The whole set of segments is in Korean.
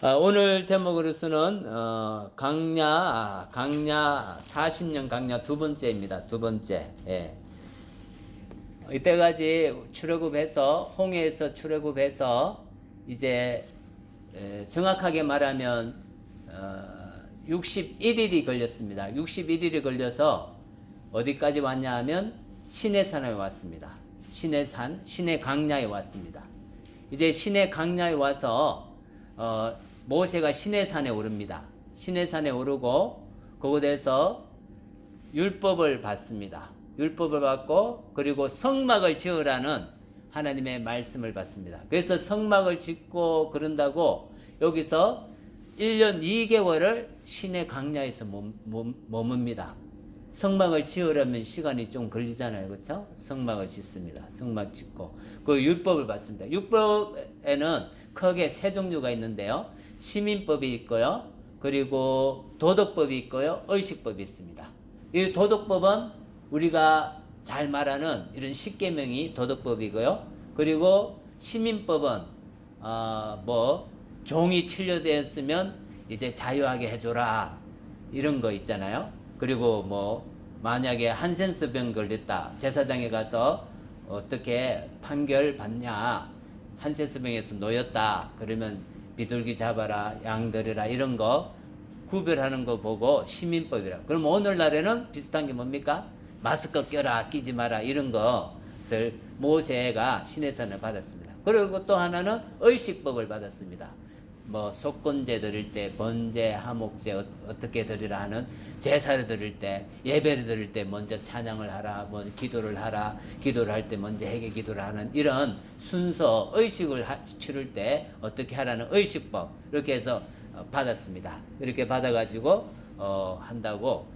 오늘 제목으로서는 강야 40년 강야 두 번째입니다. 두 번째. 예. 이때까지 출애굽해서 홍해에서 출애굽해서 이제 정확하게 말하면 61일이 걸렸습니다. 61일이 걸려서 어디까지 왔냐 하면 시내산에 왔습니다. 시내산, 시내 강야에 왔습니다. 이제 시내 강야에 와서 모세가 시내산에 오릅니다. 시내산에 오르고 그곳에서 율법을 받습니다. 율법을 받고 그리고 성막을 지으라는 하나님의 말씀을 받습니다. 그래서 성막을 짓고 그런다고 여기서 1년 2개월을 시내 강야에서 머뭅니다. 성막을 지으려면 시간이 좀 걸리잖아요. 그렇죠? 성막을 짓습니다. 성막 짓고 그 율법을 받습니다. 율법에는 크게 세 종류가 있는데요. 시민법이 있고요. 그리고 도덕법이 있고요. 의식법이 있습니다. 이 도덕법은 우리가 잘 말하는 이런 십계명이 도덕법이고요. 그리고 시민법은 종이 치료되었으면 이제 자유하게 해줘라 이런 거 있잖아요. 그리고 만약에 한센스병 걸렸다 제사장에 가서 어떻게 판결 받냐, 한센스병에서 놓였다 그러면 비둘기 잡아라, 양 들여라 이런 거 구별하는 거 보고 시민법이라. 그럼 오늘날에는 비슷한 게 뭡니까? 마스크 껴라, 끼지 마라 이런 것을 모세가 시내산을 받았습니다. 그리고 또 하나는 의식법을 받았습니다. 속건제 드릴 때 번제, 하목제 어떻게 드리라 하는 제사를 드릴 때, 예배를 드릴 때 먼저 찬양을 하라, 기도를 하라, 기도를 할 때 먼저 회개 기도를 하는 이런 순서, 의식을 치를 때 어떻게 하라는 의식법 이렇게 해서 받았습니다. 이렇게 받아가지고 한다고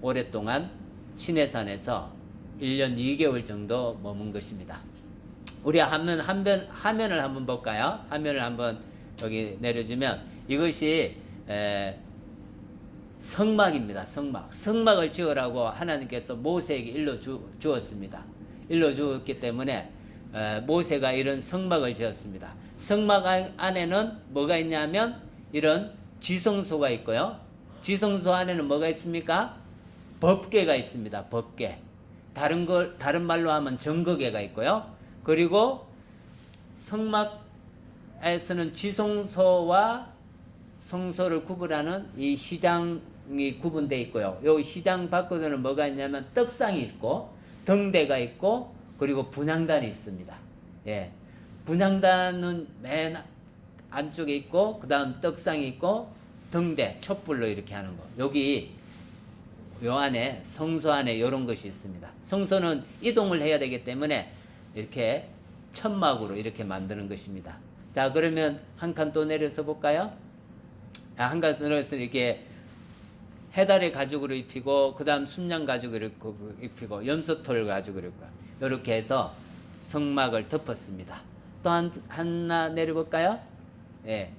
오랫동안 시내산에서 1년 2개월 정도 머문 것입니다. 우리 화면을 한번 볼까요? 화면을 한번 여기 내려주면 이것이 성막입니다. 성막을 지으라고 하나님께서 모세에게 일러주었습니다. 일러주었기 때문에 모세가 이런 성막을 지었습니다. 성막 안에는 뭐가 있냐면 이런 지성소가 있고요. 지성소 안에는 뭐가 있습니까? 법궤가 있습니다. 법궤. 다른 말로 하면 정거궤가 있고요. 그리고 성막에서는 지성소와 성소를 구분하는 이 휘장이 구분되어 있고요. 이 휘장 밖으로는 뭐가 있냐면 떡상이 있고 등대가 있고 그리고 분향단이 있습니다. 예. 분향단은 맨 안쪽에 있고 그 다음 떡상이 있고 등대, 촛불로 이렇게 하는 거. 여기 요 안에 성소 안에 이런 것이 있습니다. 성소는 이동을 해야 되기 때문에 이렇게 천막으로 이렇게 만드는 것입니다. 자, 그러면 한 칸 또 내려서 볼까요? 한 칸 내려서 이렇게 해달의 가죽으로 입히고 그 다음 순양 가죽으로 입히고 염소털 가죽으로 입고 이렇게 해서 성막을 덮었습니다. 또 하나 내려볼까요? 예.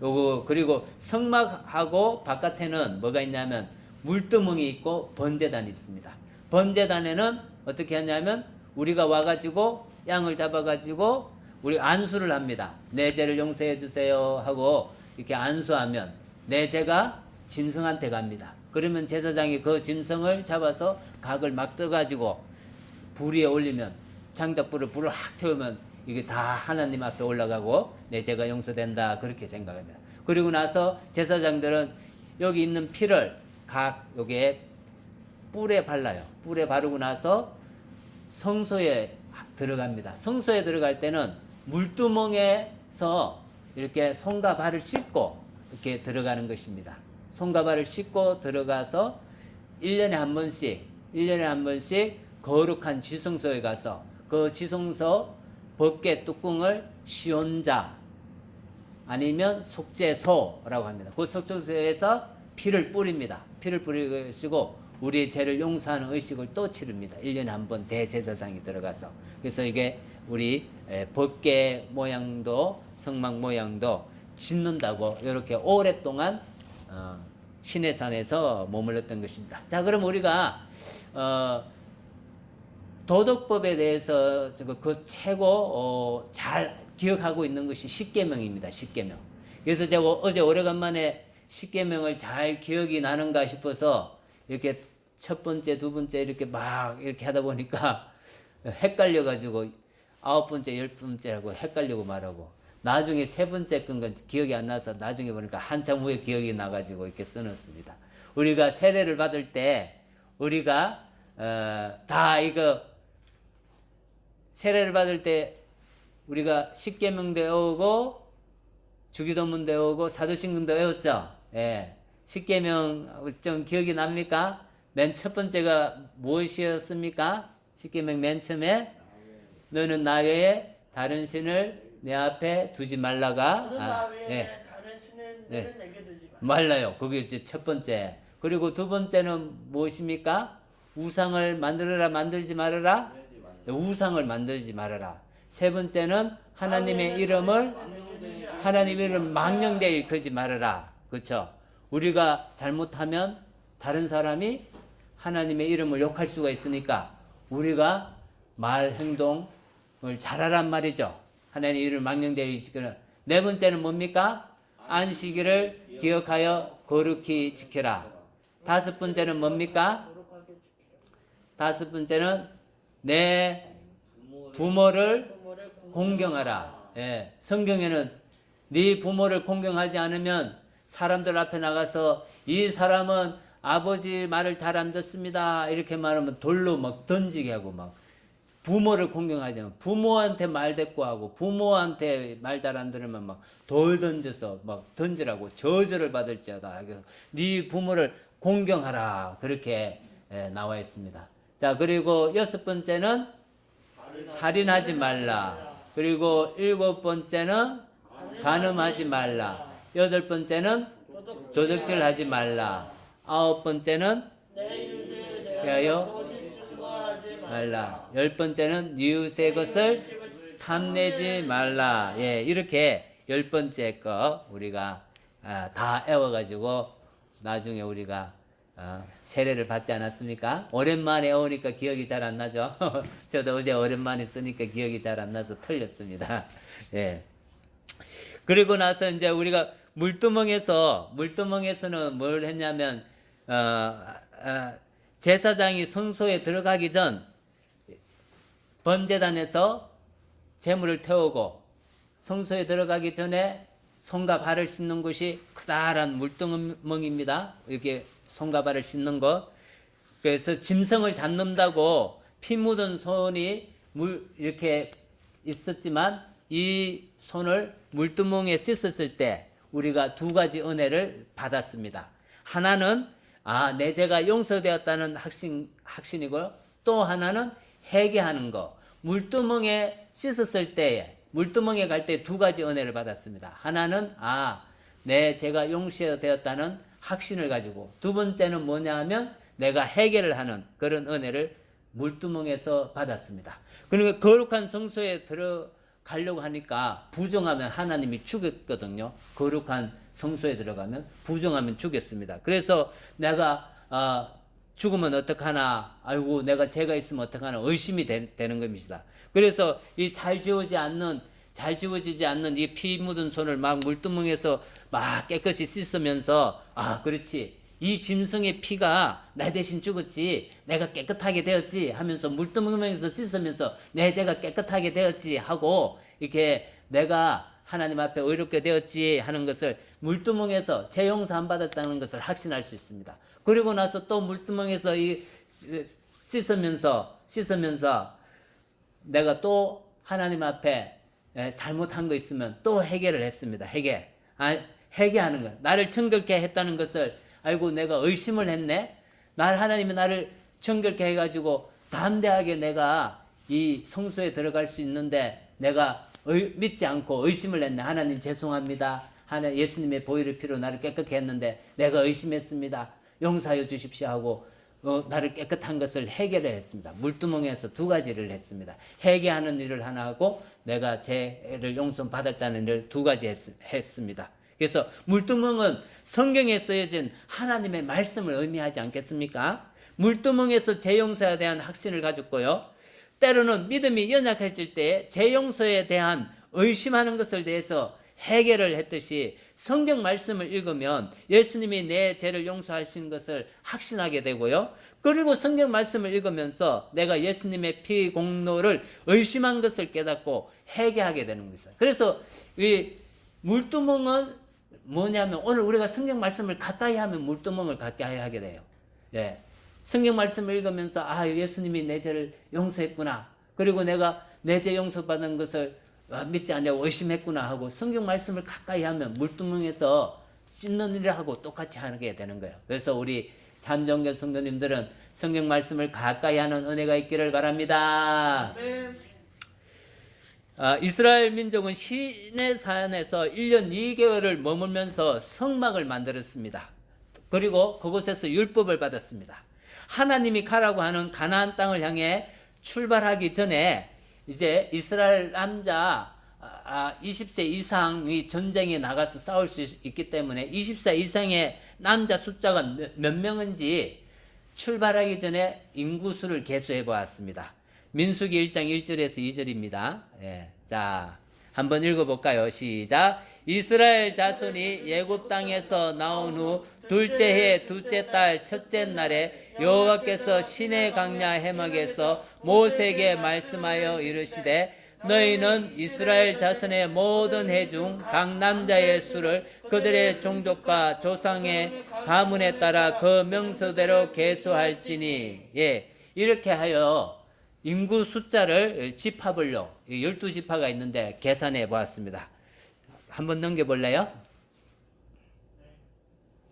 요거 그리고 성막하고 바깥에는 뭐가 있냐면 물두멍이 있고 번제단이 있습니다. 번제단에는 어떻게 하냐면 우리가 와가지고 양을 잡아가지고 우리 안수를 합니다. 내 죄를 용서해 주세요 하고 이렇게 안수하면 내 죄가 짐승한테 갑니다. 그러면 제사장이 그 짐승을 잡아서 각을 막 떠가지고 불 위에 올리면 장작불을 불을 확 태우면 이게 다 하나님 앞에 올라가고 내 죄가 용서된다 그렇게 생각합니다. 그리고 나서 제사장들은 여기 있는 피를 각 여기에 뿔에 발라요. 뿔에 바르고 나서 성소에 들어갑니다. 성소에 들어갈 때는 물두멍에서 이렇게 손과 발을 씻고 이렇게 들어가는 것입니다. 손과 발을 씻고 들어가서 1년에 한 번씩 거룩한 지성소에 가서 그 지성소 법궤 뚜껑을 시온자 아니면 속죄소라고 합니다. 그 속죄소에서 피를 뿌립니다. 피를 뿌리시고 우리의 죄를 용서하는 의식을 또 치릅니다. 1년에 한 번 대제사장이 들어가서. 그래서 이게 우리 법궤 모양도 성막 모양도 짓는다고 이렇게 오랫동안 시내산에서 머물렀던 것입니다. 자, 그럼 우리가 도덕법에 대해서 그 최고 잘 기억하고 있는 것이 십계명입니다. 십계명. 그래서 제가 어제 오래간만에 십계명을 잘 기억이 나는가 싶어서 이렇게 첫 번째, 두 번째 이렇게 막 이렇게 하다 보니까 헷갈려가지고 아홉 번째, 열 번째라고 헷갈리고 말하고 나중에 세 번째 건 기억이 안 나서 나중에 보니까 한참 후에 기억이 나가지고 이렇게 써놨습니다. 우리가 세례를 받을 때 우리가 다 이거 세례를 받을 때 우리가 십계명도 외우고 주기도문도 외우고 사도신경도 외웠죠. 예. 십계명 좀 기억이 납니까? 맨 첫 번째가 무엇이었습니까? 십계명 맨 처음에 너는 나 외에 다른 신을 내 앞에 두지 말라가. 예. 다른 신은 네. 내게 두지 말라요. 그게 이제 첫 번째. 그리고 두 번째는 무엇입니까? 우상을 만들어라, 만들지 말아라. 우상을 만들지 말아라. 세 번째는 하나님의 이름을 망령되이 일컫지 말아라. 그렇죠? 우리가 잘못하면 다른 사람이 하나님의 이름을 욕할 수가 있으니까 우리가 말 행동을 잘하란 말이죠. 하나님의 이름을 망령되이 지키라. 네 번째는 뭡니까? 안식일을 기억하여 거룩히 지켜라. 다섯 번째는 뭡니까? 다섯 번째는 내 부모를 공경하라. 예, 성경에는 네 부모를 공경하지 않으면 사람들 앞에 나가서 이 사람은 아버지 말을 잘 안 듣습니다. 이렇게 말하면 돌로 막 던지게 하고 막 부모를 공경하지 않으면 부모한테 말 대꾸하고 부모한테 말 잘 안 들으면 막 돌 던져서 막 던지라고 저주를 받을지어다. 네 부모를 공경하라. 그렇게 나와 있습니다. 자, 그리고 여섯 번째는 살인하지 말라. 그리고 일곱 번째는 간음하지 말라. 여덟 번째는 도둑질하지 말라. 아홉 번째는 대하여 말라. 열 번째는 이웃의 것을 탐내지 말라. 예, 이렇게 열 번째 거 우리가 다 외워가지고 나중에 우리가 세례를 받지 않았습니까? 오랜만에 외우니까 기억이 잘 안 나죠? 저도 어제 오랜만에 쓰니까 기억이 잘 안 나서 틀렸습니다. 예. 그리고 나서 이제 우리가 물두멍에서는 뭘 했냐면 제사장이 성소에 들어가기 전 번제단에서 제물을 태우고 성소에 들어가기 전에 손과 발을 씻는 곳이 크다란 물두멍입니다. 이렇게 손과 발을 씻는 것. 그래서 짐승을 잡는다고 피 묻은 손이 이렇게 있었지만 이 손을 물두멍에 씻었을 때 우리가 두 가지 은혜를 받았습니다. 하나는 내 죄가 용서되었다는 확신이고 또 하나는 회개하는 거. 물두멍에 씻었을 때에 물두멍에 갈 때 두 가지 은혜를 받았습니다. 하나는 내 죄가 용서되었다는 확신을 가지고 두 번째는 뭐냐 하면 내가 회개를 하는 그런 은혜를 물두멍에서 받았습니다. 그러니까 거룩한 성소에 들어가려고 하니까 부정하면 하나님이 죽였거든요. 거룩한 성소에 들어가면 부정하면 죽였습니다. 그래서 내가 죽으면 어떡하나, 아이고 내가 죄가 있으면 어떡하나 의심이 되는 겁니다. 그래서 이 잘 지워지지 않는 이 피 묻은 손을 막 물두멍에서 막 깨끗이 씻으면서 그렇지, 이 짐승의 피가 나 대신 죽었지, 내가 깨끗하게 되었지 하면서 물두멍에서 씻으면서 내 죄가 깨끗하게 되었지 하고 이렇게 내가 하나님 앞에 의롭게 되었지 하는 것을 물두멍에서 죄 용서 안 받았다는 것을 확신할 수 있습니다. 그리고 나서 또 물두멍에서 씻으면서 내가 또 하나님 앞에 잘못한 거 있으면 또 회개를 했습니다. 회개하는 거. 나를 정결케 했다는 것을 알고 내가 의심을 했네. 하나님이 나를 정결케 해가지고 담대하게 내가 이 성소에 들어갈 수 있는데 내가 믿지 않고 의심을 했네. 하나님 죄송합니다. 예수님의 보혈의 피로 나를 깨끗게 했는데 내가 의심했습니다. 용서하여 주십시오 하고 나를 깨끗한 것을 회개를 했습니다. 물두멍에서 두 가지를 했습니다. 회개하는 일을 하나 하고 내가 죄를 용서받았다는 일을 두 가지 했습니다. 그래서 물두멍은 성경에 쓰여진 하나님의 말씀을 의미하지 않겠습니까? 물두멍에서 죄 용서에 대한 확신을 가졌고요. 때로는 믿음이 연약해질 때 죄 용서에 대한 의심하는 것을 대해서 해결을 했듯이 성경 말씀을 읽으면 예수님이 내 죄를 용서하신 것을 확신하게 되고요. 그리고 성경 말씀을 읽으면서 내가 예수님의 피 공로를 의심한 것을 깨닫고 회개하게 되는 것이에요. 그래서 이 물두멍은 뭐냐면 오늘 우리가 성경 말씀을 가까이 하면 물두멍을 가까이 하게 돼요. 예. 성경 말씀을 읽으면서 아, 예수님이 내 죄를 용서했구나. 그리고 내가 내 죄 용서받은 것을 믿지 않냐고 의심했구나 하고 성경 말씀을 가까이 하면 물두멍에서 씻는 일을 하고 똑같이 하게 되는 거예요. 그래서 우리 참정교 성도님들은 성경 말씀을 가까이 하는 은혜가 있기를 바랍니다. 이스라엘 민족은 시내산에서 1년 2개월을 머물면서 성막을 만들었습니다. 그리고 그곳에서 율법을 받았습니다. 하나님이 가라고 하는 가나안 땅을 향해 출발하기 전에 이제 이스라엘 남자 20세 이상이 전쟁에 나가서 싸울 수 있기 때문에 20세 이상의 남자 숫자가 몇 명인지 출발하기 전에 인구수를 계수해 보았습니다. 민수기 1장 1절에서 2절입니다. 예. 자, 한번 읽어볼까요? 시작. 이스라엘 자손이 애굽 땅에서 나온 후 둘째 해 둘째 달 첫째 날에 여호와께서 시내 강야 해막에서 모세에게 말씀하여 이르시되 너희는 이스라엘 자손의 모든 해 중 각 남자의 수를 그들의 종족과 조상의 가문에 따라 그 명소대로 계수할지니. 예, 이렇게 하여 인구 숫자를 집합을요 12지파가 있는데 계산해 보았습니다. 한번 넘겨볼래요?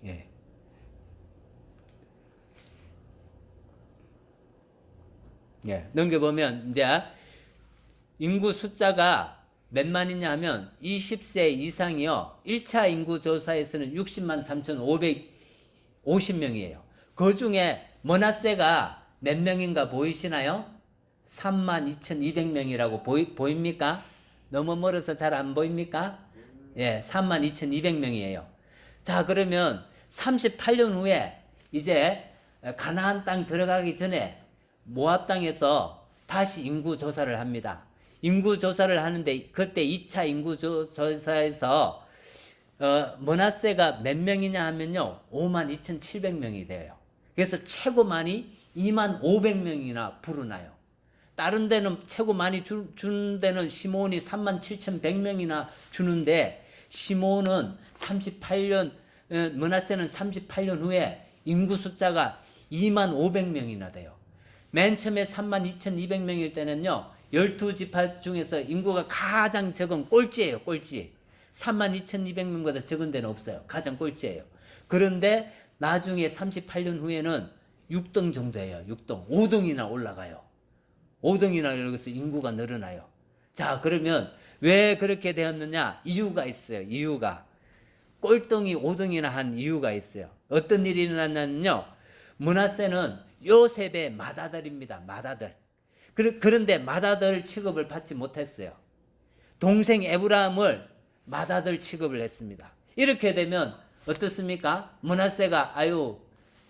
예. 예, 넘겨보면 이제 인구 숫자가 몇만이냐 하면 20세 이상이요. 1차 인구 조사에서는 60만 3,550명이에요. 그 중에 머나세가 몇 명인가 보이시나요? 32,200명이라고 보입니까? 너무 멀어서 잘 안 보입니까? 예, 32,200명이에요. 자, 그러면 38년 후에 이제 가나안 땅 들어가기 전에 모압 땅에서 다시 인구 조사를 합니다. 인구 조사를 하는데 그때 2차 인구 조사에서 머나세가 몇 명이냐 하면요 52,700명이 돼요. 그래서 최고 많이 25,500명이나 불어나요. 다른 데는 최고 많이 주는 데는 시몬이 37,100명이나 주는데 시몬은 38년 머나세는 38년 후에 인구 숫자가 25,500명이나 돼요. 맨 처음에 32,200명일 때는요 12지파 중에서 인구가 가장 적은 꼴찌예요. 꼴찌. 32,200명보다 적은 데는 없어요. 가장 꼴찌예요. 그런데 나중에 38년 후에는 6등 정도예요. 6등. 5등이나 올라가요. 5등이나 이러면서 인구가 늘어나요. 자, 그러면 왜 그렇게 되었느냐? 이유가 있어요. 이유가. 꼴등이 5등이나 한 이유가 있어요. 어떤 일이 일어났냐면요. 므낫세는 요셉의 맏아들입니다. 맏아들. 그런데 맏아들 취급을 받지 못했어요. 동생 에브라임을 맏아들 취급을 했습니다. 이렇게 되면 어떻습니까? 므낫세가 아유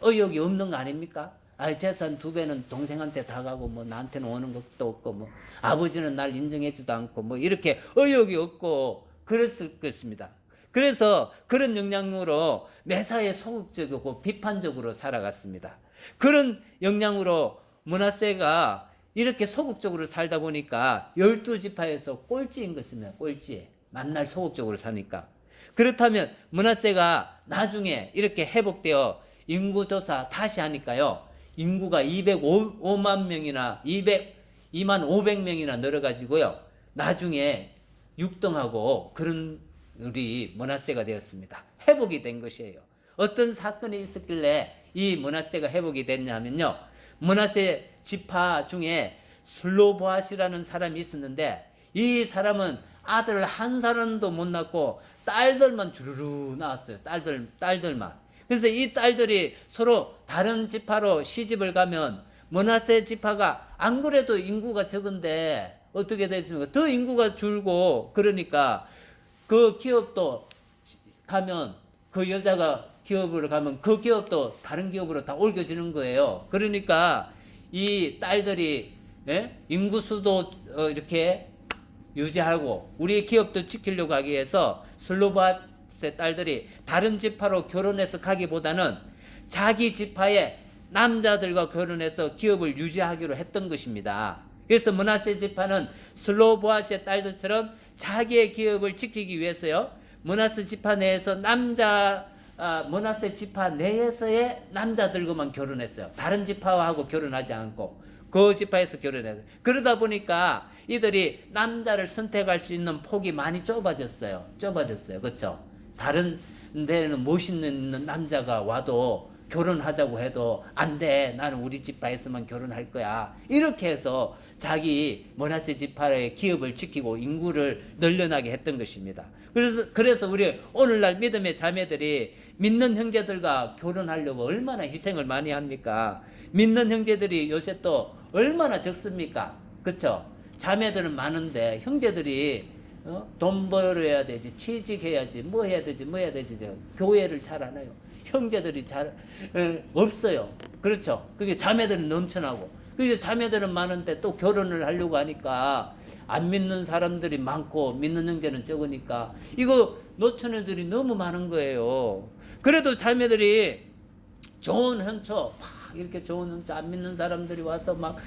의욕이 없는 거 아닙니까? 아, 재산 2배는 동생한테 다 가고 뭐 나한테는 오는 것도 없고 뭐 아버지는 날 인정해주도 않고 뭐 이렇게 의욕이 없고 그랬을 것입니다. 그래서 그런 영향으로 매사에 소극적이고 비판적으로 살아갔습니다. 그런 영향으로 므낫세가 이렇게 소극적으로 살다 보니까 12지파에서 꼴찌인 것입니다. 꼴찌. 만날 소극적으로 사니까. 그렇다면 므낫세가 나중에 이렇게 회복되어 인구조사 다시 하니까요. 인구가 205만 명이나 2만 500명이나 늘어가지고요. 나중에 6등하고 그런 우리 므낫세가 되었습니다. 회복이 된 것이에요. 어떤 사건이 있었길래 이 므낫세가 회복이 됐냐면요. 므낫세 지파 중에 슬로보앗이라는 사람이 있었는데 이 사람은 아들 한 사람도 못 낳고 딸들만 주르르 낳았어요. 딸들만. 그래서 이 딸들이 서로 다른 지파로 시집을 가면 므낫세 지파가 안 그래도 인구가 적은데 어떻게 됐습니까? 더 인구가 줄고 그러니까 그 기업도 가면 그 여자가 기업으로 가면 그 기업도 다른 기업으로 다 옮겨지는 거예요. 그러니까 이 딸들이 인구수도 이렇게 유지하고 우리 기업도 지키려고 하기 위해서 슬로바스의 딸들이 다른 지파로 결혼해서 가기보다는 자기 지파의 남자들과 결혼해서 기업을 유지하기로 했던 것입니다. 그래서 므낫세 지파는 슬로보아스의 딸들처럼 자기의 기업을 지키기 위해서요, 므낫세 지파 내에서 므낫세 지파 내에서의 남자들과만 결혼했어요. 다른 지파하고 결혼하지 않고 그 지파에서 결혼했어요. 그러다 보니까 이들이 남자를 선택할 수 있는 폭이 많이 좁아졌어요. 그렇죠? 다른 데는 멋있는 남자가 와도 결혼하자고 해도 안 돼. 나는 우리 지파에서만 결혼할 거야. 이렇게 해서 자기 므낫세 지파의 기업을 지키고 인구를 늘려나게 했던 것입니다. 그래서 우리 오늘날 믿음의 자매들이 믿는 형제들과 결혼하려고 얼마나 희생을 많이 합니까? 믿는 형제들이 요새 또 얼마나 적습니까? 그렇죠? 자매들은 많은데 형제들이 돈 벌어야 되지, 취직해야지, 뭐 해야 되지 교회를 잘 안 해요. 형제들이 잘 없어요. 그렇죠? 그게 자매들은 넘쳐나고, 그게 자매들은 많은데 또 결혼을 하려고 하니까 안 믿는 사람들이 많고 믿는 형제는 적으니까 이거 놓친 애들이 너무 많은 거예요. 그래도 자매들이 좋은 헌처, 이렇게 좋은 헌처 안 믿는 사람들이 와서 막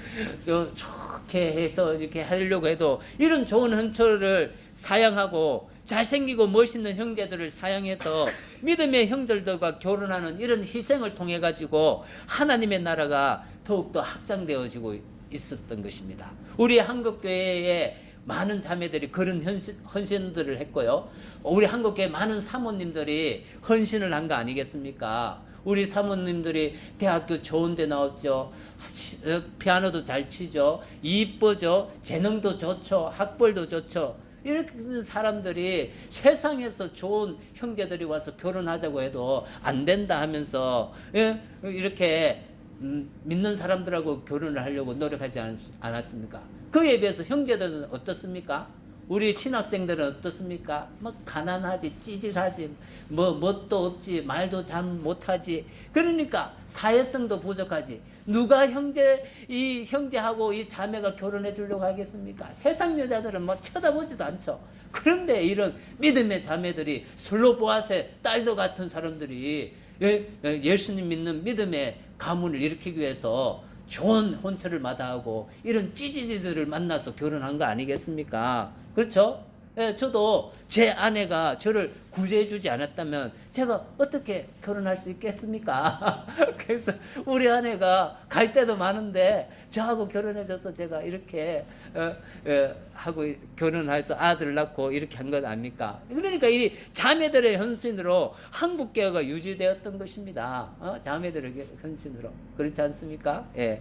좋게 해서 이렇게 하려고 해도 이런 좋은 헌처를 사양하고 잘생기고 멋있는 형제들을 사용해서 믿음의 형제들과 결혼하는 이런 희생을 통해 가지고 하나님의 나라가 더욱더 확장되어지고 있었던 것입니다. 우리 한국교회에 많은 자매들이 그런 헌신들을 했고요. 우리 한국교회 많은 사모님들이 헌신을 한 거 아니겠습니까? 우리 사모님들이 대학교 좋은 데 나왔죠. 피아노도 잘 치죠. 이쁘죠. 재능도 좋죠. 학벌도 좋죠. 이렇게 사람들이 세상에서 좋은 형제들이 와서 결혼하자고 해도 안 된다 하면서 이렇게 믿는 사람들하고 결혼을 하려고 노력하지 않았습니까? 그에 비해서 형제들은 어떻습니까? 우리 신학생들은 어떻습니까? 뭐 가난하지, 찌질하지, 뭐 멋도 없지, 말도 잘 못하지. 그러니까 사회성도 부족하지. 누가 이 형제하고 이 자매가 결혼해 주려고 하겠습니까? 세상 여자들은 뭐 쳐다보지도 않죠. 그런데 이런 믿음의 자매들이 슬로보아스의 딸도 같은 사람들이 예수님 믿는 믿음의 가문을 일으키기 위해서 좋은 혼처를 마다하고 이런 찌질이들을 만나서 결혼한 거 아니겠습니까? 그렇죠? 예, 저도 제 아내가 저를 구제해 주지 않았다면 제가 어떻게 결혼할 수 있겠습니까? 그래서 우리 아내가 갈 때도 많은데 저하고 결혼해줘서 제가 이렇게 하고 결혼해서 아들을 낳고 이렇게 한 것 아닙니까? 그러니까 이 자매들의 헌신으로 한국교회가 유지되었던 것입니다. 자매들의 헌신으로. 그렇지 않습니까? 예.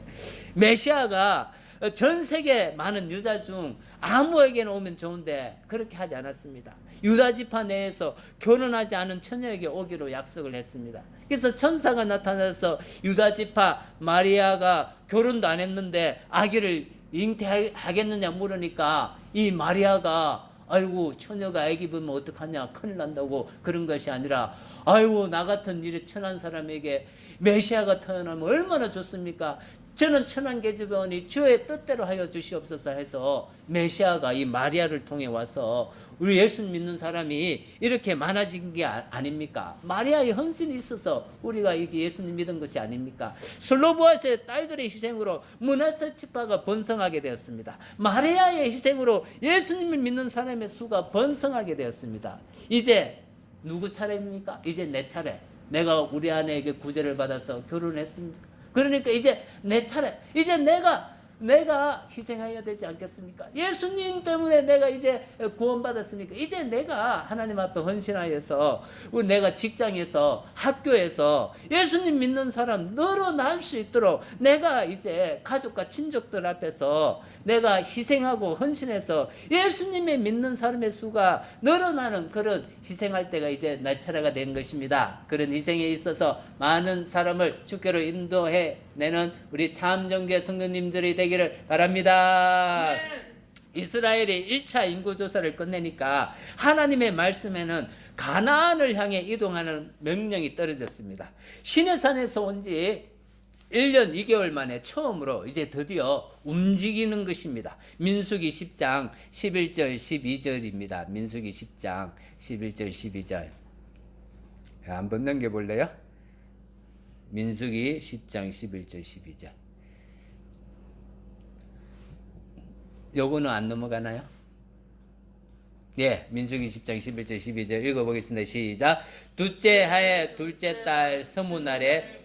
메시아가 전 세계 많은 유다 중 아무에게나 오면 좋은데 그렇게 하지 않았습니다. 유다 지파 내에서 결혼하지 않은 처녀에게 오기로 약속을 했습니다. 그래서 천사가 나타나서 유다 지파 마리아가 결혼도 안 했는데 아기를 잉태하겠느냐 물으니까 이 마리아가 아이고 처녀가 아기 보면 어떡하냐 큰일 난다고 그런 것이 아니라 아이고 나 같은 일에 천한 사람에게 메시아가 태어나면 얼마나 좋습니까? 저는 천한 계집애원이 주의 뜻대로 하여 주시옵소서 해서 메시아가 이 마리아를 통해 와서 우리 예수 믿는 사람이 이렇게 많아진 게 아닙니까? 마리아의 헌신이 있어서 우리가 이게 예수님 믿은 것이 아닙니까? 슬로보아스의 딸들의 희생으로 므낫세 지파가 번성하게 되었습니다. 마리아의 희생으로 예수님을 믿는 사람의 수가 번성하게 되었습니다. 이제 누구 차례입니까? 이제 내 차례. 내가 우리 아내에게 구제를 받아서 결혼했습니다. 그러니까 이제 내 차례. 이제 내가 희생해야 되지 않겠습니까? 예수님 때문에 내가 이제 구원받았으니까 이제 내가 하나님 앞에 헌신하여서 내가 직장에서 학교에서 예수님 믿는 사람 늘어날 수 있도록 내가 이제 가족과 친족들 앞에서 내가 희생하고 헌신해서 예수님의 믿는 사람의 수가 늘어나는 그런 희생할 때가 이제 내 차례가 된 것입니다. 그런 희생에 있어서 많은 사람을 주께로 인도해내는 우리 참정교회 성도님들이 되기를 바랍니다. 이스라엘이 1차 인구조사를 끝내니까 하나님의 말씀에는 가나안을 향해 이동하는 명령이 떨어졌습니다. 시내산에서 온 지 1년 2개월 만에 처음으로 이제 드디어 움직이는 것입니다. 민수기 10장 11절 12절입니다. 민수기 10장 11절 12절. 한번 넘겨볼래요? 민수기 10장 11절 12절. 요거는 안 넘어가나요? 예, 민수기 10장 11절 12절 읽어보겠습니다. 시작. 둘째 하에 둘째 달 서무날에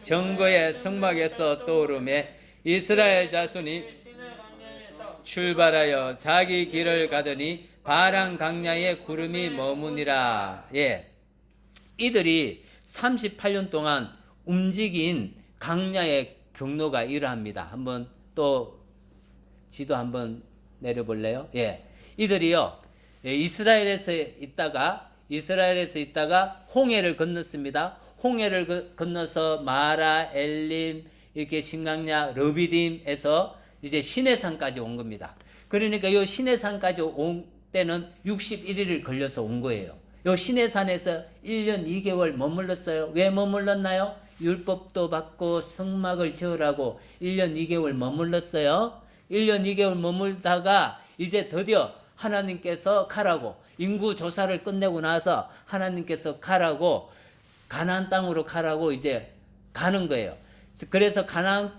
정거의 성막에서 떠오르매 이스라엘 자손이 출발하여 자기 길을 가더니 바란 강야에 구름이 머무니라. 예, 이들이 38년 동안 움직인 강야의 경로가 이러합니다. 한번 또 지도 한번 내려볼래요? 예, 이들이요, 이스라엘에서 있다가 홍해를 건넜습니다. 홍해를 건너서 마라, 엘림, 이렇게 신강야, 르비딤에서 이제 시내산까지 온 겁니다. 그러니까 이 시내산까지 온 때는 61일을 걸려서 온 거예요. 이 시내산에서 1년 2개월 머물렀어요. 왜 머물렀나요? 율법도 받고 성막을 지으라고 1년 2개월 머물렀어요. 1년 2개월 머물다가 이제 드디어 하나님께서 가라고, 인구 조사를 끝내고 나서 하나님께서 가라고, 가나안 땅으로 가라고 이제 가는 거예요. 그래서 가나안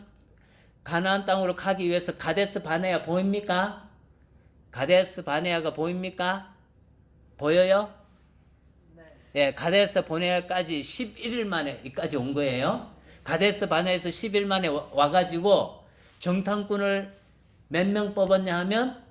땅으로 가기 위해서 가데스 바네아 보입니까? 가데스 바네아가 보입니까? 보여요? 네. 예, 가데스 바네아까지 11일 만에 여기까지 온 거예요. 가데스 바네아에서 10일 만에 와가지고 정탐꾼을 몇 명 뽑았냐 하면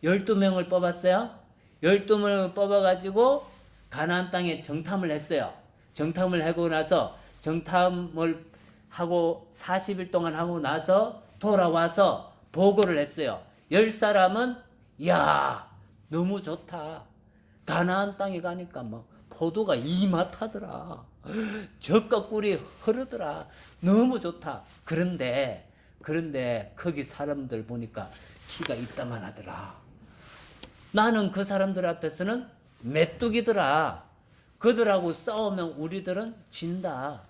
12명을 뽑았어요. 12명을 뽑아가지고 가나안 땅에 정탐을 했어요. 정탐을 하고 나서 정탐을 하고 40일 동안 하고 나서 돌아와서 보고를 했어요. 10사람은 야, 너무 좋다. 가나안 땅에 가니까 막 포도가 이마타더라. 젖과 꿀이 흐르더라. 너무 좋다. 그런데 거기 사람들 보니까 키가 이따만 하더라. 나는 그 사람들 앞에서는 메뚜기더라. 그들하고 싸우면 우리들은 진다.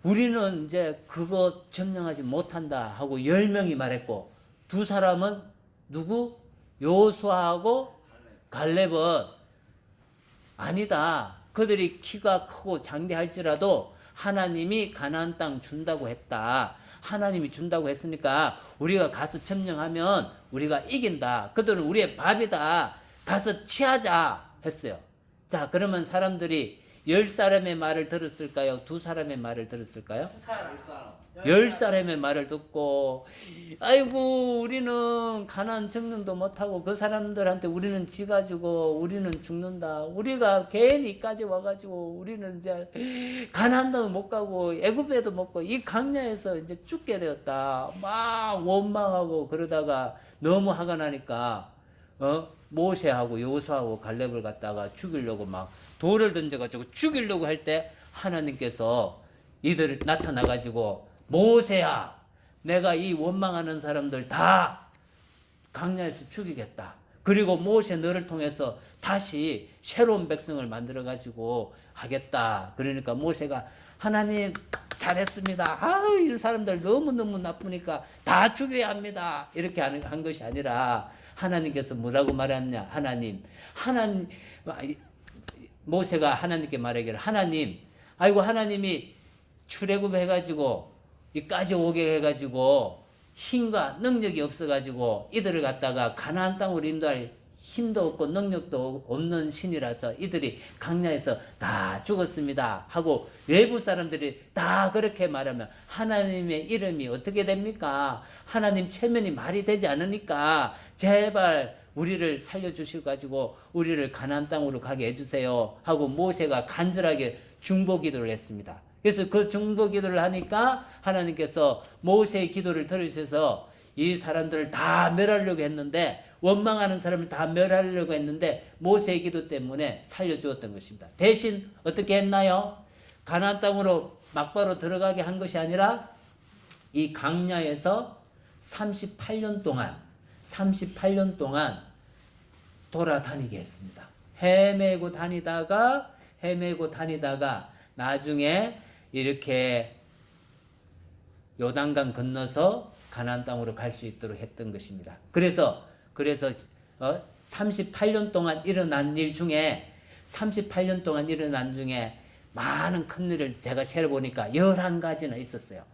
우리는 이제 그거 점령하지 못한다 하고 10명이 말했고, 두 사람은 누구? 여호수아하고 갈렙은 아니다. 그들이 키가 크고 장대할지라도 하나님이 가나안 땅 준다고 했다. 하나님이 준다고 했으니까 우리가 가서 점령하면 우리가 이긴다. 그들은 우리의 밥이다. 가서 취하자 했어요. 자, 그러면 사람들이 10사람의 말을 들었을까요? 2사람의 말을 들었을까요? 10사람의 말을 듣고, 아이고 우리는 가나안 정령도 못하고 그 사람들한테 우리는 지가지고 우리는 죽는다. 우리가 괜히 이까지 와가지고 우리는 이제 가나안도 못 가고 애굽에도 못 가고 이 강야에서 이제 죽게 되었다. 막 원망하고 그러다가 너무 화가 나니까 모세하고 여호수아하고 갈렙을 갖다가 죽이려고 막 돌을 던져가지고 죽이려고 할 때 하나님께서 이들 나타나가지고, 모세야, 내가 이 원망하는 사람들 다 강야에서 죽이겠다. 그리고 모세 너를 통해서 다시 새로운 백성을 만들어가지고 하겠다. 그러니까 모세가 하나님 잘했습니다. 아우, 이 사람들 너무너무 나쁘니까 다 죽여야 합니다. 이렇게 한 것이 아니라 하나님께서 뭐라고 말했냐. 하나님, 모세가 하나님께 말하기를, 하나님, 아이고 하나님이 출애굽 해가지고 이까지 오게 해가지고 힘과 능력이 없어가지고 이들을 갖다가 가나안 땅으로 인도할 힘도 없고 능력도 없는 신이라서 이들이 강야에서 다 죽었습니다 하고 외부 사람들이 다 그렇게 말하면 하나님의 이름이 어떻게 됩니까? 하나님 체면이 말이 되지 않으니까 제발 우리를 살려주셔가지고 우리를 가나안 땅으로 가게 해주세요 하고 모세가 간절하게 중보기도를 했습니다. 그래서 그 중보기도를 하니까 하나님께서 모세의 기도를 들으셔서 이 사람들을 다 멸하려고 했는데, 원망하는 사람을 다 멸하려고 했는데 모세의 기도 때문에 살려주었던 것입니다. 대신 어떻게 했나요? 가나안 땅으로 막바로 들어가게 한 것이 아니라 이 강야에서 38년 동안 돌아다니게 했습니다. 헤매고 다니다가 나중에 이렇게 요단강 건너서 가나안 땅으로 갈 수 있도록 했던 것입니다. 그래서 38년 동안 일어난 일 중에 38년 동안 일어난 중에 많은 큰 일을 제가 세어보니까 11가지나 있었어요.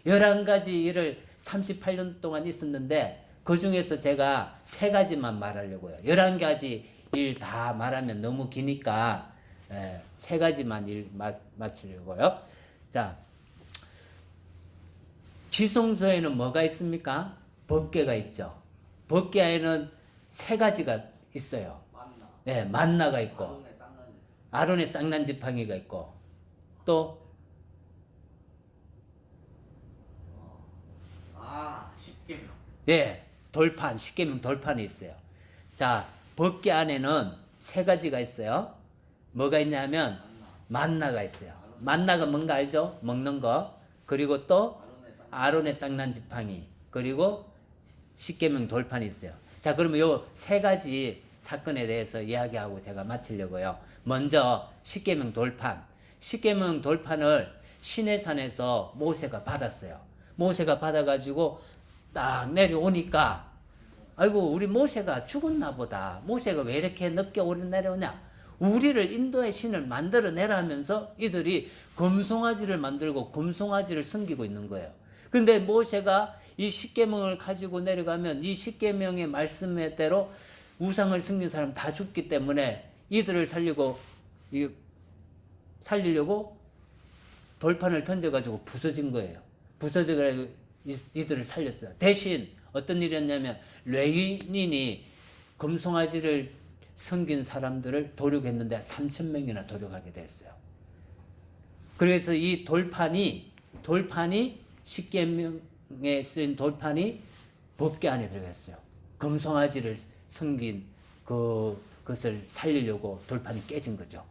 11가지 일을 38년 동안 있었는데 그 중에서 제가 3가지만 말하려고요. 11가지 일 다 말하면 너무 기니까 3가지만 일 마치려고요. 자, 지성소에는 뭐가 있습니까? 법궤가 있죠. 법궤에는 3가지가 있어요. 네, 만나가 있고 아론의 쌍난 지팡이가 있고 또 십계명. 예, 돌판, 십계명 돌판이 있어요. 자, 법궤 안에는 3가지가 있어요. 뭐가 있냐면 만나가 있어요. 만나가 뭔가 알죠? 먹는 거. 그리고 또 아론의 쌍난 지팡이. 그리고 십계명 돌판이 있어요. 자, 그러면 요 3가지 사건에 대해서 이야기하고 제가 마치려고요. 먼저 십계명 돌판. 십계명 돌판을 시내산에서 모세가 받았어요. 모세가 받아가지고 딱 내려오니까 아이고 우리 모세가 죽었나 보다. 모세가 왜 이렇게 늦게 내려오냐. 우리를 인도의 신을 만들어내라면서 이들이 금송아지를 만들고 금송아지를 섬기고 있는 거예요. 근데 모세가 이 십계명을 가지고 내려가면 이 십계명의 말씀대로 우상을 섬긴 사람 다 죽기 때문에 이들을 살리려고 돌판을 던져가지고 부서진 거예요. 부서져가지고 이들을 살렸어요. 대신 어떤 일이었냐면 레위인이 금송아지를 섬긴 사람들을 도륙했는데 3,000명이나 도륙하게 됐어요. 그래서 이 돌판이 십계명에 쓰인 돌판이 법궤 안에 들어갔어요. 금송아지를 섬긴 그것을 살리려고 돌판이 깨진 거죠.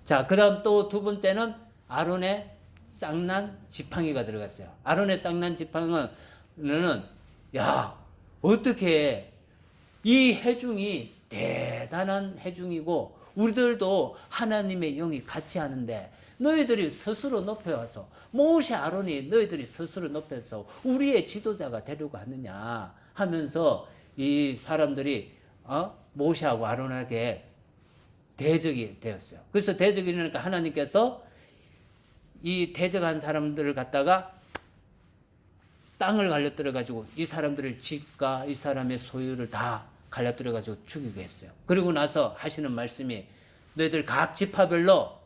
자, 그 다음 또 2번째는 아론의 쌍난 지팡이가 들어갔어요. 아론의 쌍난 지팡이는 어떻게 이 해중이 대단한 해중이고 우리들도 하나님의 영이 같이 하는데 너희들이 스스로 높여와서 모세 아론이 너희들이 스스로 높여서 우리의 지도자가 되려고 하느냐 하면서 이 사람들이 모세하고 아론에게 대적이 되었어요. 그래서 대적이 되니까 하나님께서 이 대적한 사람들을 갖다가 땅을 갈라뜨려 가지고 이 사람들을 집과 이 사람의 소유를 다 갈라뜨려 가지고 죽이게 했어요. 그리고 나서 하시는 말씀이 너희들 각 지파별로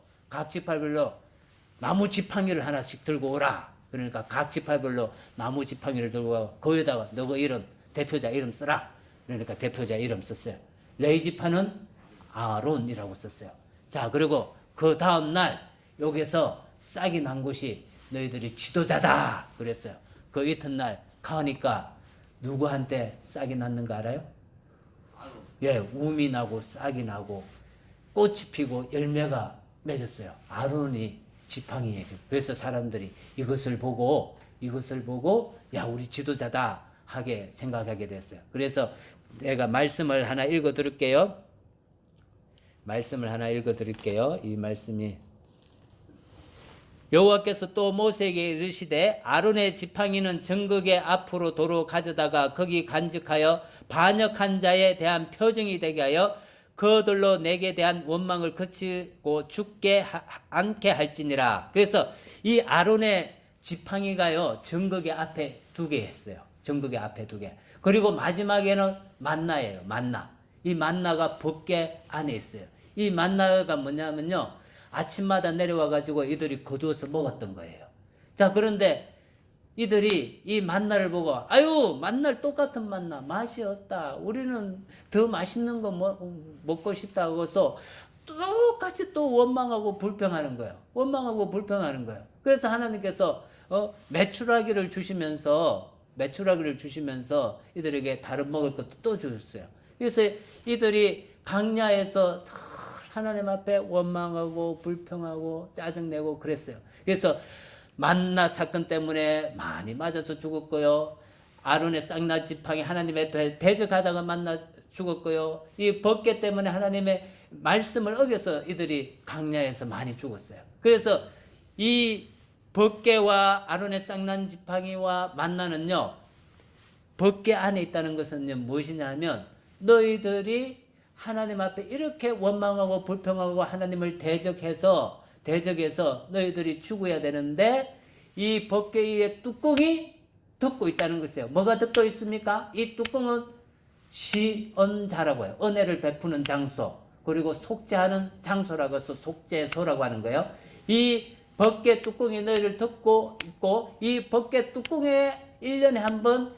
나무 지팡이를 하나씩 들고 오라. 그러니까 각 지파별로 나무 지팡이를 들고 와. 거기다가 너가 이름 대표자 이름 써라. 그러니까 대표자 이름 썼어요. 레위 지파는 아론이라고 썼어요. 자, 그리고 그 다음 날 여기서 싹이 난 곳이 너희들이 지도자다 그랬어요. 그 이튿날 가니까 누구한테 싹이 났는가 알아요? 예, 우미 나고 싹이 나고 꽃이 피고 열매가 맺었어요. 아론이 지팡이에요. 그래서 사람들이 이것을 보고 야 우리 지도자다 하게 생각하게 됐어요. 그래서 내가 말씀을 하나 읽어 드릴게요. 이 말씀이 여호와께서 또 모세에게 이르시되 아론의 지팡이는 정극의 앞으로 도로 가져다가 거기 간직하여 반역한 자에 대한 표징이 되게 하여 그들로 내게 대한 원망을 그치고 죽게 않게 할지니라. 그래서 이 아론의 지팡이가요 정극의 앞에 2개 했어요. 정극의 앞에 2개. 그리고 마지막에는 만나예요. 만나. 이 만나가 법궤 안에 있어요. 이 만나가 뭐냐면요, 아침마다 내려와 가지고 이들이 거두어서 먹었던 거예요. 자, 그런데 이들이 이 만나를 보고 아유 만날 똑같은 만나 맛이 없다. 우리는 더 맛있는 거 먹고 싶다고 해서 똑같이 또 원망하고 불평하는 거예요. 그래서 하나님께서 메추라기를 주시면서 이들에게 다른 먹을 것도 또 주셨어요. 그래서 이들이 강야에서 하나님 앞에 원망하고 불평하고 짜증내고 그랬어요. 그래서 만나 사건 때문에 많이 맞아서 죽었고요. 아론의 쌍난 지팡이 하나님의 대적하다가 만나 죽었고요. 이 법궤 때문에 하나님의 말씀을 어겨서 이들이 강야에서 많이 죽었어요. 그래서 이 법궤와 아론의 쌍난 지팡이와 만나는요, 법궤 안에 있다는 것은요 무엇이냐면, 너희들이 하나님 앞에 이렇게 원망하고 불평하고 하나님을 대적해서 너희들이 죽어야 되는데, 이 법궤의 뚜껑이 덮고 있다는 것이에요. 뭐가 덮고 있습니까? 이 뚜껑은 시언자라고 해요. 은혜를 베푸는 장소, 그리고 속죄하는 장소라고 해서 속죄소라고 하는 거예요. 이 법궤 뚜껑이 너희를 덮고 있고, 이 법궤 뚜껑에 1년에 한 번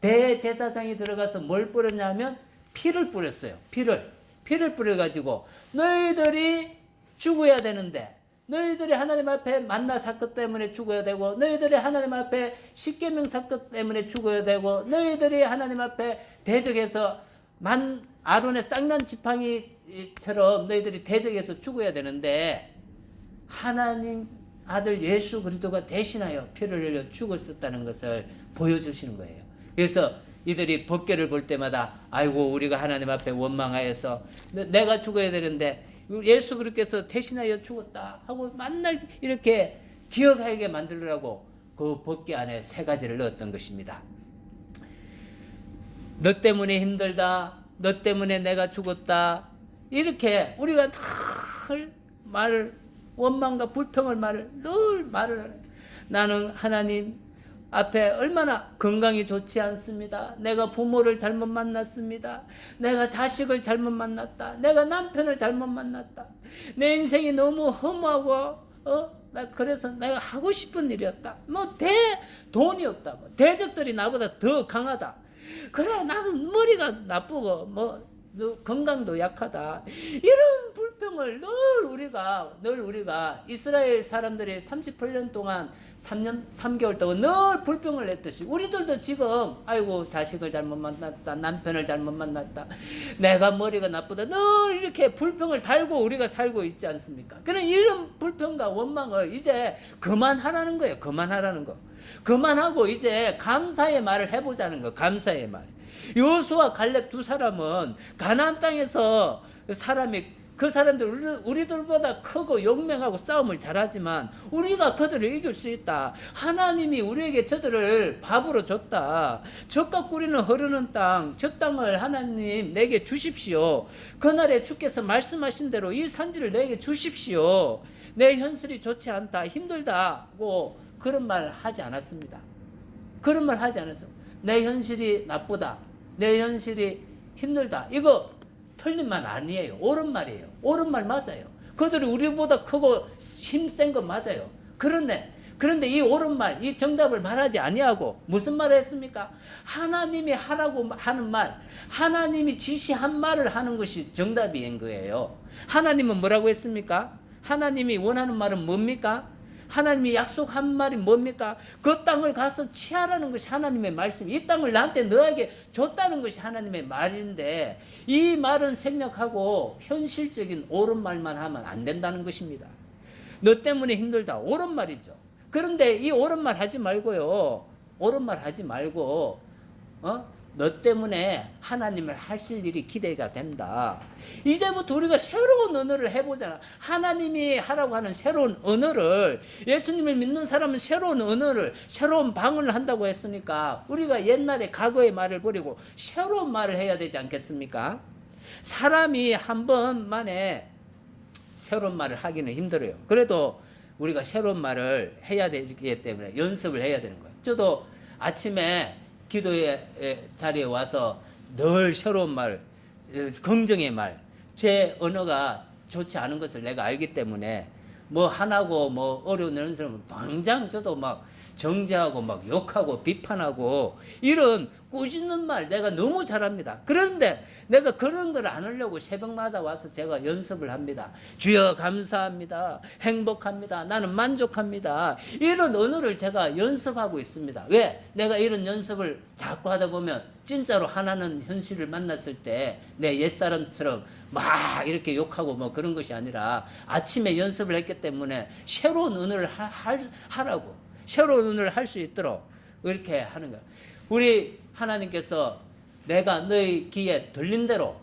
대제사장이 들어가서 뭘 뿌렸냐면 피를 뿌렸어요. 피를 뿌려가지고, 너희들이 죽어야 되는데, 너희들이 하나님 앞에 만나 사건 때문에 죽어야 되고, 너희들이 하나님 앞에 십계명 사건 때문에 죽어야 되고, 너희들이 하나님 앞에 대적해서 아론의 쌍난 지팡이처럼 너희들이 대적해서 죽어야 되는데, 하나님 아들 예수 그리스도가 대신하여 피를 흘려 죽었었다는 것을 보여주시는 거예요. 그래서 이들이 법궤를 볼 때마다, 아이고 우리가 하나님 앞에 원망하여서 내가 죽어야 되는데 예수 그리스도께서 대신하여 죽었다 하고 만날 이렇게 기억하게 만들려고 그 법궤 안에 3가지를 넣었던 것입니다. 너 때문에 힘들다, 너 때문에 내가 죽었다, 이렇게 우리가 늘 원망과 불평을 늘 말을 해요. 나는 하나님 앞에 얼마나 건강이 좋지 않습니다. 내가 부모를 잘못 만났습니다. 내가 자식을 잘못 만났다. 내가 남편을 잘못 만났다. 내 인생이 너무 허무하고 그래서 내가 하고 싶은 일이었다. 돈이 없다. 대적들이 나보다 더 강하다. 그래 나는 머리가 나쁘고 건강도 약하다. 이런 불평을 늘 우리가 이스라엘 사람들이 38년 동안 3년 3개월 동안 늘 불평을 했듯이, 우리들도 지금 아이고 자식을 잘못 만났다, 남편을 잘못 만났다, 내가 머리가 나쁘다, 늘 이렇게 불평을 달고 우리가 살고 있지 않습니까? 그런 이런 불평과 원망을 이제 그만하라는 거예요. 그만하고 이제 감사의 말을 해보자는 거. 감사의 말. 여호수아 갈렙 2사람은 가나안 땅에서 그 사람들 우리들보다 크고 용맹하고 싸움을 잘하지만 우리가 그들을 이길 수 있다. 하나님이 우리에게 저들을 밥으로 줬다. 젖과 꿀이는 흐르는 땅, 저 땅을 하나님 내게 주십시오. 그날에 주께서 말씀하신 대로 이 산지를 내게 주십시오. 내 현실이 좋지 않다, 힘들다고 그런 말 하지 않았습니다. 내 현실이 나쁘다, 내 현실이 힘들다, 이거 틀린 말 아니에요. 옳은 말이에요. 옳은 말 맞아요. 그들이 우리보다 크고 힘센 건 맞아요. 그런데 이 옳은 말, 이 정답을 말하지 아니하고 무슨 말을 했습니까? 하나님이 하라고 하는 말, 하나님이 지시한 말을 하는 것이 정답인 거예요. 하나님은 뭐라고 했습니까? 하나님이 원하는 말은 뭡니까? 하나님이 약속한 말이 뭡니까? 그 땅을 가서 취하라는 것이 하나님의 말씀, 이 땅을 나한테 너에게 줬다는 것이 하나님의 말인데, 이 말은 생략하고 현실적인 옳은 말만 하면 안 된다는 것입니다. 너 때문에 힘들다, 옳은 말이죠. 그런데 이 옳은 말 하지 말고요, 너 때문에 하나님을 하실 일이 기대가 된다. 이제부터 우리가 새로운 언어를 해보잖아. 하나님이 하라고 하는 새로운 언어를, 예수님을 믿는 사람은 새로운 언어를, 새로운 방언을 한다고 했으니까 우리가 옛날에 과거의 말을 버리고 새로운 말을 해야 되지 않겠습니까? 사람이 한 번만에 새로운 말을 하기는 힘들어요. 그래도 우리가 새로운 말을 해야 되기 때문에 연습을 해야 되는 거예요. 저도 아침에 기도의 자리에 와서 늘 새로운 말, 긍정의 말, 제 언어가 좋지 않은 것을 내가 알기 때문에 하나고 어려운 연습을 당장 저도 정죄하고 욕하고 비판하고 이런 꾸짖는 말 내가 너무 잘합니다. 그런데 내가 그런 걸 안 하려고 새벽마다 와서 제가 연습을 합니다. 주여 감사합니다. 행복합니다. 나는 만족합니다. 이런 언어를 제가 연습하고 있습니다. 왜? 내가 이런 연습을 자꾸 하다 보면 진짜로 하나는 현실을 만났을 때 내 옛사람처럼 이렇게 욕하고 그런 것이 아니라 아침에 연습을 했기 때문에 새로운 언어를 하라고, 새로운 언어를 할 수 있도록 이렇게 하는 거예요. 우리 하나님께서 내가 너희 귀에 들린 대로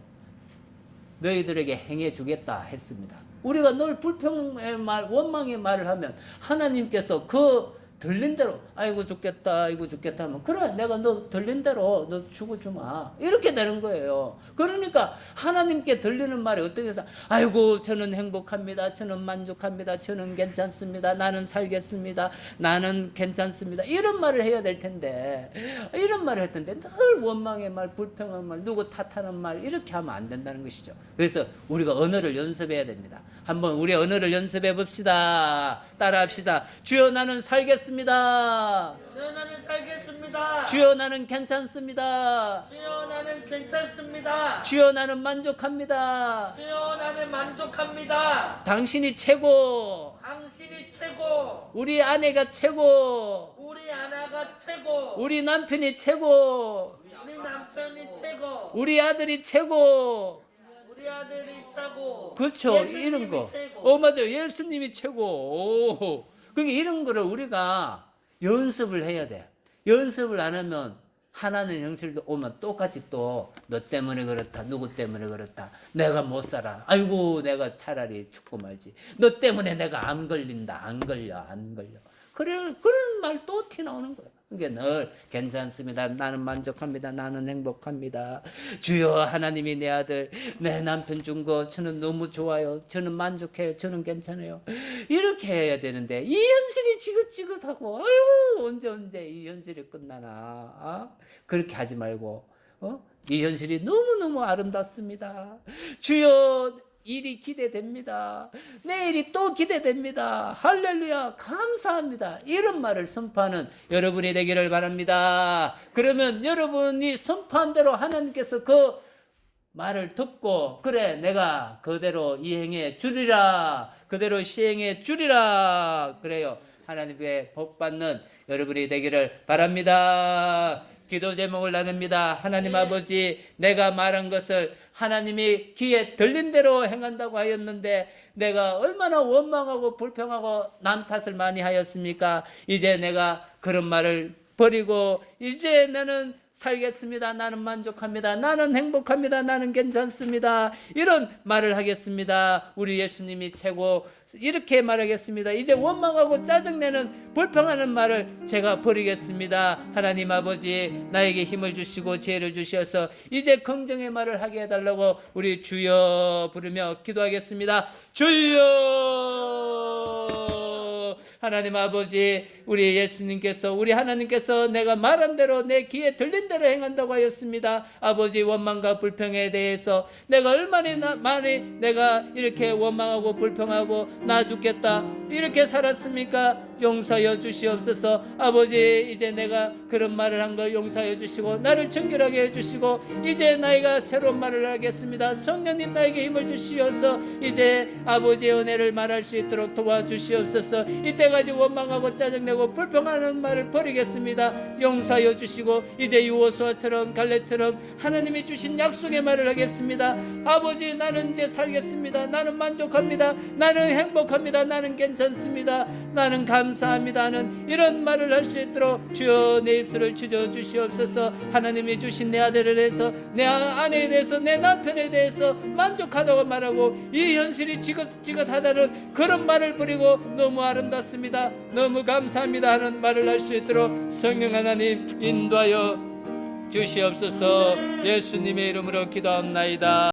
너희들에게 행해 주겠다 했습니다. 우리가 늘 불평의 말, 원망의 말을 하면 하나님께서 그 들린 대로 아이고 죽겠다 아이고 죽겠다 하면 그래 내가 너 들린 대로 너 죽어주마 이렇게 되는 거예요. 그러니까 하나님께 들리는 말이 어떻게 해서 아이고 저는 행복합니다, 저는 만족합니다, 저는 괜찮습니다, 나는 살겠습니다, 나는 괜찮습니다 이런 말을 해야 될 텐데 이런 말을 했던데 늘 원망의 말, 불평의 말, 누구 탓하는 말 이렇게 하면 안 된다는 것이죠. 그래서 우리가 언어를 연습해야 됩니다. 한번 우리 언어를 연습해 봅시다. 따라합시다. 주여 나는 살겠습니다. 주여 나는 살겠습니다. 주여 나는 괜찮습니다. 주여 나는 괜찮습니다. 주여 나는 만족합니다. 주여 나는 만족합니다. 당신이 최고. 당신이 최고. 우리 아내가 최고. 우리 아내가 최고. 우리 남편이 최고. 우리 남편이 최고. 우리 아들이 최고. 우리 아들이 최고. 그렇죠. 예수님이 이런 거. 최고. 맞아요. 예수님이 최고. 오. 그러니까 이런 거를 우리가 연습을 해야 돼. 연습을 안 하면 하나는 형실도 오면 똑같이 또 너 때문에 그렇다, 누구 때문에 그렇다, 내가 못 살아, 아이고 내가 차라리 죽고 말지, 너 때문에 내가 암 걸린다, 안 걸려. 그런 말 또 티 나오는 거야. 그러니까 늘 괜찮습니다, 나는 만족합니다, 나는 행복합니다, 주여 하나님이 내 아들 내 남편 준 거 저는 너무 좋아요, 저는 만족해요, 저는 괜찮아요 이렇게 해야 되는데 이 현실이 지긋지긋하고 아유 언제 이 현실이 끝나나 그렇게 하지 말고 이 현실이 너무너무 아름답습니다, 주여 일이 기대됩니다, 내일이 또 기대됩니다, 할렐루야 감사합니다 이런 말을 선포하는 여러분이 되기를 바랍니다. 그러면 여러분이 선포한 대로 하나님께서 그 말을 듣고 그래 내가 그대로 이행해 주리라, 그대로 시행해 주리라 그래요. 하나님께 복받는 여러분이 되기를 바랍니다. 기도 제목을 나눕니다. 하나님 아버지, 내가 말한 것을 하나님이 귀에 들린 대로 행한다고 하였는데 내가 얼마나 원망하고 불평하고 남 탓을 많이 하였습니까? 이제 내가 그런 말을 버리고 이제 나는 살겠습니다, 나는 만족합니다, 나는 행복합니다, 나는 괜찮습니다 이런 말을 하겠습니다. 우리 예수님이 최고 이렇게 말하겠습니다. 이제 원망하고 짜증내는 불평하는 말을 제가 버리겠습니다. 하나님 아버지 나에게 힘을 주시고 지혜를 주셔서 이제 긍정의 말을 하게 해달라고 우리 주여 부르며 기도하겠습니다. 주여. 하나님 아버지, 우리 예수님께서 우리 하나님께서 내가 말한 대로 내 귀에 들린 대로 행한다고 하였습니다. 아버지 원망과 불평에 대해서 내가 얼마나 많이 내가 이렇게 원망하고 불평하고 나 죽겠다 이렇게 살았습니까? 용서하여 주시옵소서. 아버지 이제 내가 그런 말을 한 거 용서하여 주시고 나를 정결하게 해주시고 이제 나이가 새로운 말을 하겠습니다. 성령님 나에게 힘을 주시어서 이제 아버지의 은혜를 말할 수 있도록 도와주시옵소서. 이때까지 원망하고 짜증내고 불평하는 말을 버리겠습니다. 용서하여 주시고 이제 유호수아처럼 갈렙처럼 하나님이 주신 약속의 말을 하겠습니다. 아버지 나는 이제 살겠습니다, 나는 만족합니다, 나는 행복합니다, 나는 괜찮습니다, 나는 감사합니다 하는 이런 말을 할 수 있도록 주여 내 입술을 지져 주시옵소서. 하나님이 주신 내 아들에 대해서 내 아내에 대해서 내 남편에 대해서 만족하다고 말하고 이 현실이 지긋지긋하다는 그런 말을 버리고 너무 아름답습니다, 너무 감사합니다 하는 말을 할 수 있도록 성령 하나님 인도하여 주시옵소서. 예수님의 이름으로 기도합나이다.